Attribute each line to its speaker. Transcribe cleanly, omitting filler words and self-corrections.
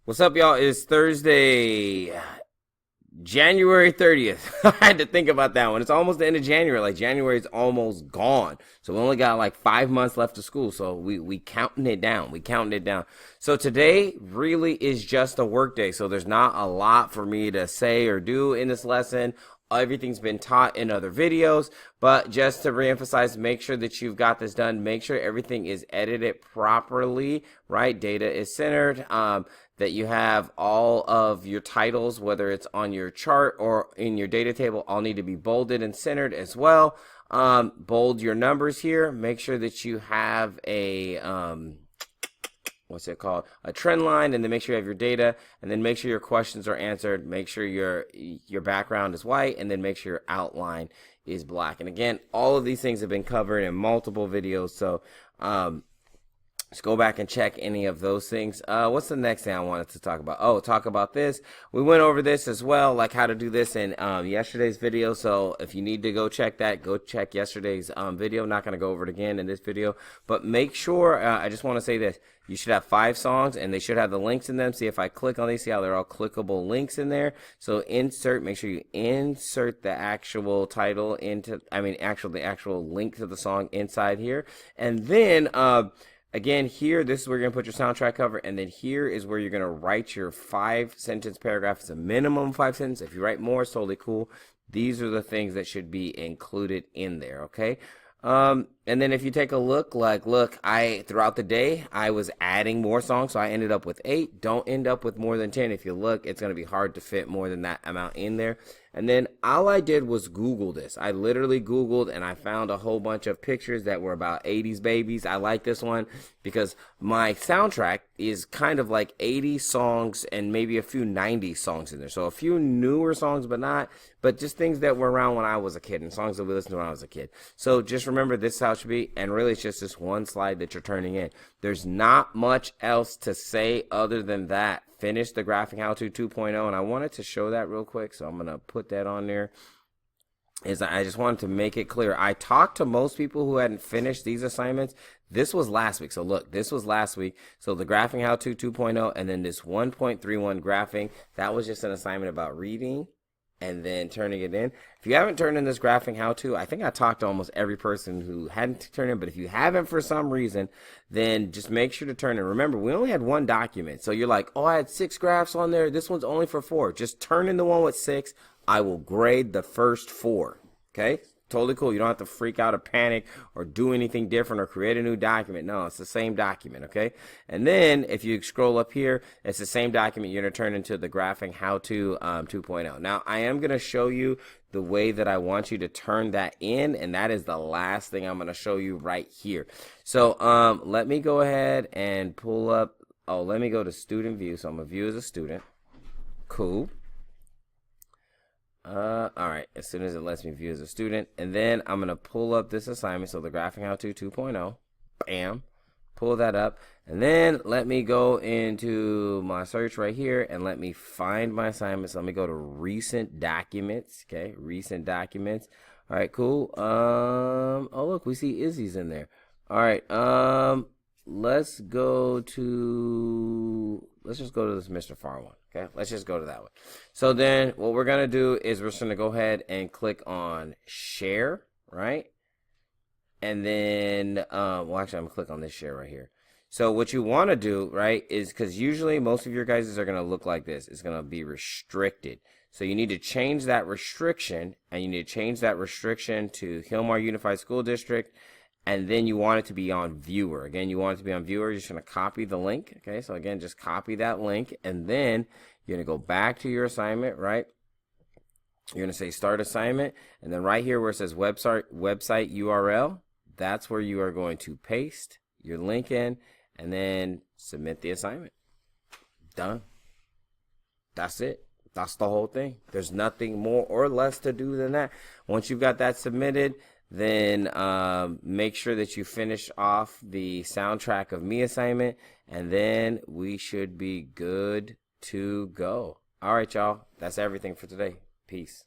Speaker 1: What's up, y'all? It's Thursday, January 30th. I had to think about that one. It's almost the end of January. Like, January is almost gone. So we only got like 5 months left of school. So we counting it down. We counting it down. So today really is just a work day. So there's not a lot for me to say or do in this lesson. Everything's been taught in other videos, but just to reemphasize, make sure that you've got this done. Make sure everything is edited properly, right? Data is centered, that you have all of your titles, whether it's on your chart or in your data table, all need to be bolded and centered as well. Bold your numbers here. Make sure that you have a, what's it called, a trend line, and then make sure you have your data, and then make sure your questions are answered. Make sure your background is white, and then make sure your outline is black. And again, all of these things have been covered in multiple videos, so let's go back and check any of those things. What's the next thing I wanted to talk about? Oh, talk about this. We went over this as well, like how to do this in yesterday's video. So if you need to go check that, go check yesterday's video. I'm not going to go over it again in this video, but make sure, I just want to say this. You should have 5 songs, and they should have the links in them. See, if I click on these, see how they're all clickable links in there. So insert, make sure you insert the actual title into, the actual link to the song inside here. And then, again, here, this is where you're going to put your soundtrack cover, and then here is where you're going to write your 5-sentence paragraph. It's a minimum 5 sentences. If you write more, it's totally cool. These are the things that should be included in there, okay? And then if you take a look, throughout the day, I was adding more songs, so I ended up with 8. Don't end up with more than 10. If you look, it's going to be hard to fit more than that amount in there. And then all I did was Google this. I literally Googled, and I found a whole bunch of pictures that were about 80s babies. I like this one because my soundtrack is kind of like 80 songs and maybe a few 90s songs in there. So a few newer songs, but just things that were around when I was a kid, and songs that we listened to when I was a kid. So just remember, this is how it should be, and really it's just this one slide that you're turning in. There's not much else to say other than that. Finish the Graphing How To 2.0, and I wanted to show that real quick, so I'm going to put that on there. I just wanted to make it clear. I talked to most people who hadn't finished these assignments. This was last week. So look, this was last week. So the Graphing How To 2.0, and then this 1.31 graphing, that was just an assignment about reading and then turning it in. If you haven't turned in this Graphing How To, I think I talked to almost every person who hadn't turned in, but if you haven't for some reason, then just make sure to turn in. Remember, we only had 1 document. So you're like, oh, I had 6 graphs on there. This one's only for 4. Just turn in the one with 6. I will grade the first 4. Okay? Totally cool. You don't have to freak out or panic or do anything different or create a new document. No, it's the same document, okay? And then if you scroll up here, it's the same document you're going to turn into the Graphing How To 2.0. Now, I am going to show you the way that I want you to turn that in, and that is the last thing I'm going to show you right here. So let me go ahead and pull up, let me go to student view. So I'm going to view as a student. Cool. All right, as soon as it lets me view as a student, and then I'm going to pull up this assignment, so the Graphing How To 2.0, bam, pull that up, and then let me go into my search right here, and let me find my assignments. Let me go to recent documents, okay, recent documents. All right, cool. Oh, look, we see Izzy's in there. All right, let's just go to this Mr. Farr one. Okay, let's just go to that one. So then what we're going to do is we're just going to go ahead and click on share, right? And then, well, actually, I'm going to click on this share right here. So what you want to do, right, is because usually most of your guys are going to look like this. It's going to be restricted. So you need to change that restriction, and you need to change that restriction to Hillmar Unified School District. And then you want it to be on viewer. Again, you want it to be on viewer. You're just going to copy the link. Okay, so again, just copy that link. And then you're going to go back to your assignment, right? You're going to say start assignment. And then right here where it says website URL, that's where you are going to paste your link in and then submit the assignment. Done. That's it. That's the whole thing. There's nothing more or less to do than that. Once you've got that submitted, then make sure that you finish off the soundtrack of me assignment, and then we should be good to go. All right, y'all. That's everything for today. Peace.